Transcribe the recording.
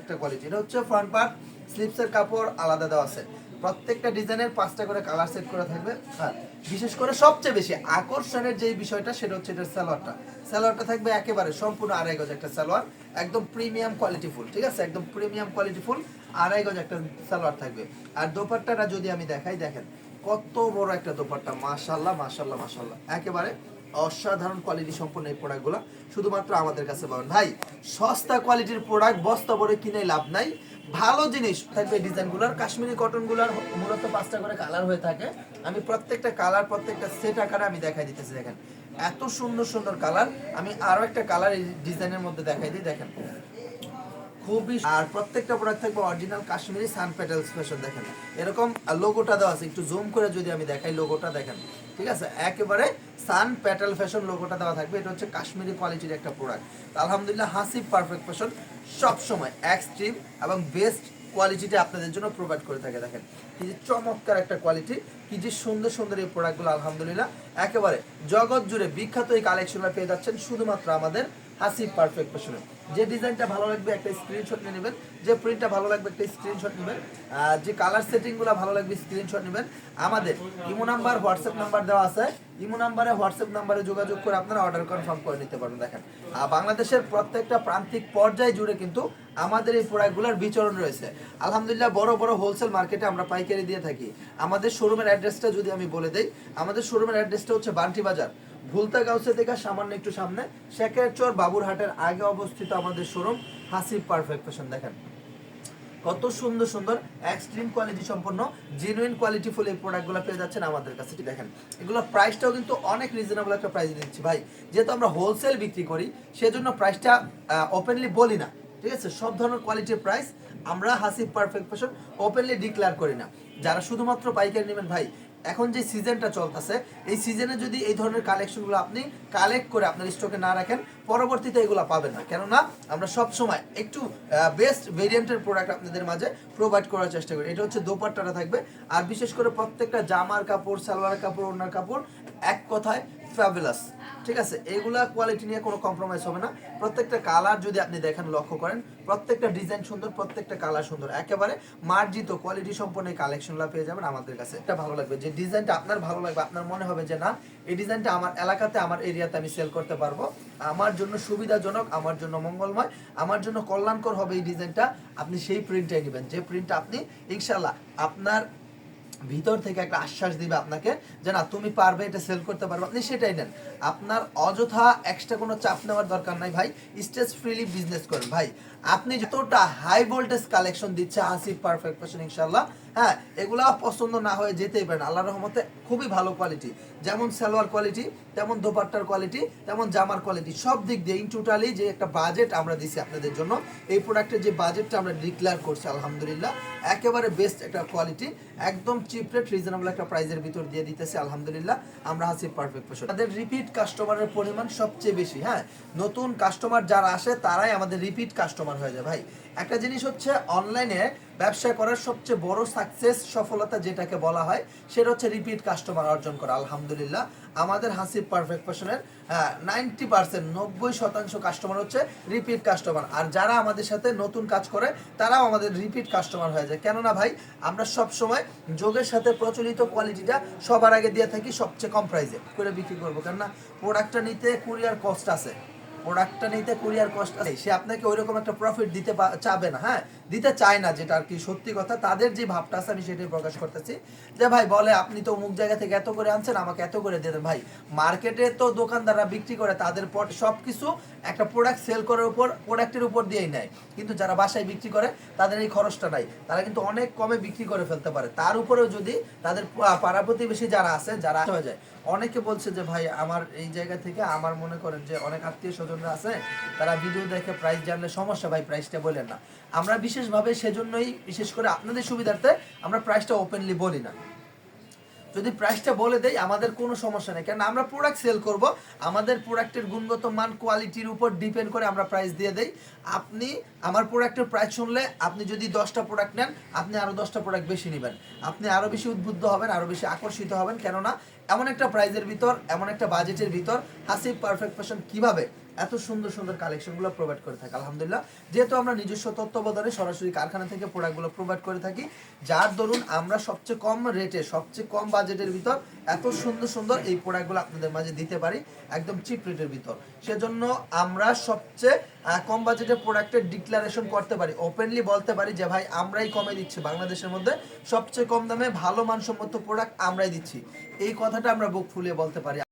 একটা কোয়ালিটি। এটা হচ্ছে ফ্রন্ট পার্ট, স্লিপসের কাপড় আলাদা দেওয়া আছে, প্রত্যেকটা ডিজাইনের 5টা করে কালার সেট করা থাকবে। হ্যাঁ, বিশেষ করে সবচেয়ে বেশি আকর্ষণের যেই বিষয়টা সেটা হচ্ছে এটার সালোয়ারটা। সালোয়ারটা থাকবে একেবারে সম্পূর্ণ আড়াই গজ একটা সালোয়ার, একদম প্রিমিয়াম কোয়ালিটি ফুল, ঠিক আছে, একদম প্রিমিয়াম কোয়ালিটি ফুল আড়াই গজ একটা সালোয়ার থাকবে। আর দোপাট্টাটা যদি আমি দেখাই, দেখেন কত বড় একটা দোপাট্টা, মাশাআল্লাহ মাশাআল্লাহ মাশাআল্লাহ, একেবারে অসাধারণ কোয়ালিটি সম্পন্ন এই প্রোডাক্টগুলো শুধুমাত্র আমাদের কাছে পাবেন। ভাই সস্তা কোয়ালিটির প্রোডাক্ট বস্তা ভরে কিনে লাভ নাই, ভালো জিনিস থাকবে। ডিজাইনগুলোর কাশ্মীরি কটনগুলোর মূলত 5টা করে কালার হয়ে থাকে। আমি প্রত্যেকটা কালার প্রত্যেকটা সেট আকারে আমি দেখাই দিতেছি। দেখেন এত সুন্দর সুন্দর কালার। আমি আরো একটা কালার এই ডিজাইনের মধ্যে দেখাই দিই, দেখেন খুবই। আর প্রত্যেকটা প্রোডাক্ট থাকবে অরিজিনাল কাশ্মীরি সান পেটালস ফ্যাশন। দেখেন এরকম লোগোটা দেওয়া আছে, একটু জুম করে যদি আমি দেখাই লোগোটা দেখেন, ঠিক আছে, একেবারে সান পেটাল ফ্যাশন লোগোটা দেওয়া থাকবে। এটা হচ্ছে কাশ্মীরি কোয়ালিটির একটা প্রোডাক্ট। আলহামদুলিল্লাহ হাসিব পারফেক্ট ফ্যাশন সবসময় এক্সট্রিম এবং বেস্ট কোয়ালিটিটা আপনাদের জন্য প্রোভাইড করে থাকে। দেখেন কি যে চমৎকার একটা কোয়ালিটি, কি যে সুন্দর সুন্দর এই প্রোডাক্টগুলো আলহামদুলিল্লাহ একেবারে জগৎ জুড়ে বিখ্যাত এই কালেকশনটা পেয়ে যাচ্ছেন শুধুমাত্র আমাদের হাসিব পারফেক্ট ফ্যাশনে। যে ডিজাইনটা ভালো লাগবে একটা স্ক্রিনশট নিয়ে নেবেন, যে প্রিন্টটা ভালো লাগবে একটা স্ক্রিনশট নেবেন, যে কালার সেটিংগুলো ভালো লাগবে স্ক্রিনশট নেবেন। আমাদের ইমো নাম্বার হোয়াটসঅ্যাপ নাম্বার দেওয়া আছে, ইমো নাম্বারে হোয়াটসঅ্যাপ নাম্বারে যোগাযোগ করে আপনারা অর্ডার কনফার্ম করে নিতে পারবেন। দেখেন বাংলাদেশের প্রত্যেকটা প্রান্তিক পর্যায়ে জুড়ে কিন্তু আমাদের এই প্রোডাক্টগুলোর বিচরণ রয়েছে। আলহামদুলিল্লাহ বড় বড় হোলসেল মার্কেটে আমরা পাইকারি দিয়ে থাকি। আমাদের শোরুমের অ্যাড্রেসটা যদি আমি বলে দেই, আমাদের শোরুমের অ্যাড্রেসটা হচ্ছে বান্টি বাজার, ভুলতা গাউসে থেকে সামান্য একটু সামনে শেখেরচর বাবুরহাটের আগে অবস্থিত আমাদের শোরুম হাসিব পারফেক্ট ফ্যাশন। দেখেন কত সুন্দর সুন্দর এক্সট্রিম কোয়ালিটি সম্পন্ন জেনুইন কোয়ালিটি ফুল এই প্রোডাক্টগুলো পেয়ে যাচ্ছেন আমাদের কাছে। দেখেন এগুলো প্রাইসটাও কিন্তু অনেক রিজনেবল একটা প্রাইস দিচ্ছি ভাই, যেহেতু আমরা হোলসেল বিক্রি করি সেজন্য প্রাইসটা ওপেনলি বলি না, ঠিক আছে। সব ধরনের কোয়ালিটির প্রাইস আমরা Hasib perfect fashion openly declare করি না। যারা শুধুমাত্র পাইকারি নেবেন ভাই, এখন যে সিজনটা চলতেছে এই সিজনে যদি এই ধরনের কালেকশনগুলো আপনি কালেক্ট করে আপনার স্টকে না রাখেন, পরবর্তীতে এগুলো পাবেন না। কেননা আমরা সব সময় একটু বেস্ট ভেরিয়েন্টের প্রোডাক্ট আপনাদের মাঝে প্রোভাইড করার চেষ্টা করি। এটা হচ্ছে দোপাট্টাটা থাকবে, আর বিশেষ করে প্রত্যেকটা জামার কাপড়, সালোয়ার কাপড়, ওড়নার কাপড় এক কথায় ফ্যাবুলাস, ঠিক আছে। এগুলা কোয়ালিটি নিয়ে কোনো কম্প্রোমাইজ হবে না। প্রত্যেকটা কালার যদি আপনি দেখেন লক্ষ্য করেন, প্রত্যেকটা ডিজাইন সুন্দর, প্রত্যেকটা কালার সুন্দর, একেবারে মার্জিত কোয়ালিটি সম্পন্ন এই কালেকশনগুলো পেয়ে যাবেন আমাদের কাছে। এটা ভালো লাগবে, যে ডিজাইনটা আপনার ভালো লাগবে, আপনার মনে হবে যে না এই ডিজাইনটা আমার এলাকাতে আমার এরিয়াতে আমি সেল করতে পারবো, আমার জন্য সুবিধাজনক, আমার জন্য মঙ্গলময়, আমার জন্য কল্যাণকর হবে এই ডিজাইনটা, আপনি সেই প্রিন্টটাই নেবেন, যে প্রিন্টটা আপনি ইনশাল্লাহ আপনার ভিতর থেকে একটা আশ্বাস দিবে আপনাকে যে না তুমি পারবে, এটা সেল করতে পারবে, আপনি সেটাই নেন। আপনার অযথা এক্সট্রা কোনো চাপ নেওয়ার দরকার নাই ভাই, স্ট্রেস ফ্রিলি বিজনেস করেন ভাই। আপনি যতটা হাই ভোল্টেজ কালেকশন দিচ্ছে হাসিব পারফেক্ট ফ্যাশন ইনশাআল্লাহ, হ্যাঁ এগুলা পছন্দ না হয়ে যেতেই পারেন। আল্লাহর রহমতে খুবই ভালো কোয়ালিটি, যেমন সালোয়ার কোয়ালিটি, তেমন দোপাট্টার কোয়ালিটি, তেমন জামার কোয়ালিটি, সব দিক দিয়ে ইন টোটালি যে একটা বাজেট আমরা দিছি আপনাদের জন্য, এই প্রোডাক্টের যে বাজেটটা আমরা ডিক্লেয়ার করছি আলহামদুলিল্লাহ একেবারে বেস্ট একটা কোয়ালিটি, একদম চিপ রেট রিজনেবল একটা প্রাইসের ভিতর দিয়ে দিতেছি আলহামদুলিল্লাহ আমরা হাসিব পারফেক্ট ফ্যাশন। আমাদের রিপিট কাস্টমারের পরিমাণ সবচেয়ে বেশি। হ্যাঁ, নতুন কাস্টমার যারা আসে তারাই আমাদের রিপিট কাস্টমার হয়ে যায় ভাই। একটা জিনিস হচ্ছে অনলাইনে ব্যবসা করার সবচেয়ে বড় সাকসেস সফলতা যেটাকে বলা হয় সেটা হচ্ছে রিপিট কাস্টমার অর্জন করা। আলহামদুলিল্লাহ আমাদের হাসিব পারফেক্ট ফ্যাশনের 90% 90% কাস্টমার হচ্ছে রিপিট কাস্টমার। আর যারা আমাদের সাথে নতুন কাজ করে তারাও আমাদের রিপিট কাস্টমার হয়ে যায়। কেননা ভাই আমরা সব সময় যোগের সাথে প্রচলিত কোয়ালিটিটা সবার আগে দিয়ে থাকি সবচেয়ে কম প্রাইসে করে বিক্রি করবো। কেননা প্রোডাক্টটা নিতে কুরিয়ার কস্ট আছে, প্রোডাক্টটা নিতে কুরিয়ার কস্ট আছে, সে আপনাকে ওইরকম একটা প্রফিট দিতে চাবে না, হ্যাঁ দিতে চায় না, যেটা আর কি সত্যি কথা। তাদের যে ভাবটা আছে আমি সেটাই প্রকাশ করতেছি যে ভাই বলে আপনি তো অমুক জায়গা থেকে এত করে আনছেন আমাকে এত করে দিয়ে দেন। ভাই মার্কেটে তো দোকানদাররা বিক্রি করে তাদের পট সব কিছু একটা প্রোডাক্ট সেল করার উপর প্রোডাক্টের উপর দিয়েই নেয়, কিন্তু যারা বাসায় বিক্রি করে তাদের এই খরচটা নাই, তারা কিন্তু অনেক কমে বিক্রি করে ফেলতে পারে। তার উপরেও যদি তাদের পাড়া প্রতিবেশী যারা আছে যারা হয়ে যায়, অনেকে বলছে যে ভাই আমার এই জায়গা থেকে আমার মনে করেন যে অনেক আত্মীয় স্বজনরা আছে তারা ভিডিও দেখে প্রাইস জানলে সমস্যা, ভাই প্রাইসটা বলেন না। আমরা বিশেষভাবে সেজন্যই বিশেষ করে আপনাদের সুবিধার্থে আমরা প্রাইসটা ওপেনলি বলি না। যদি প্রাইসটা বলে দেই আমাদের কোনো সমস্যা নেই, কারণ আমরা প্রোডাক্ট সেল করব, আমাদের প্রোডাক্টের গুণগত মান কোয়ালিটির উপর ডিপেন্ড করে আমরা প্রাইস দিয়ে দেই। আপনি আমার প্রোডাক্টের প্রাইস শুনলে আপনি যদি 10টা প্রোডাক্ট নেন আপনি আরও 10টা প্রোডাক্ট বেশি নেবেন, আপনি আরও বেশি উদ্বুদ্ধ হবেন, আরও বেশি আকর্ষিত হবেন। কেননা এমন একটা প্রাইজের ভিতর, এমন একটা বাজেটের ভিতর হাসিব পারফেক্ট ফ্যাশন কীভাবে এত সুন্দর সুন্দর কালেকশনগুলো প্রোভাইড করে থাকি আলহামদুলিল্লাহ। যেহেতু আমরা নিজস্ব তত্ত্বাবধানে সরাসরি কারখানা থেকে প্রোডাক্টগুলো প্রোভাইড করে থাকি, যার দরুন আমরা সবচেয়ে কম রেটে সবচেয়ে কম বাজেটের ভিতর এত সুন্দর সুন্দর এই প্রোডাক্টগুলো আপনাদের মাঝে দিতে পারি একদম চিপ রেটের ভিতর। সেজন্য আমরা সবচেয়ে কম বাজেটের প্রোডাক্টের ডিক্লারেশন করতে পারি, ওপেনলি বলতে পারি যে ভাই আমরাই কমে দিচ্ছি, বাংলাদেশের মধ্যে সবচেয়ে কম দামে ভালো মানসম্মত প্রোডাক্ট আমরাই দিচ্ছি, এই কথাটা আমরা বুক ফুলিয়ে বলতে পারি।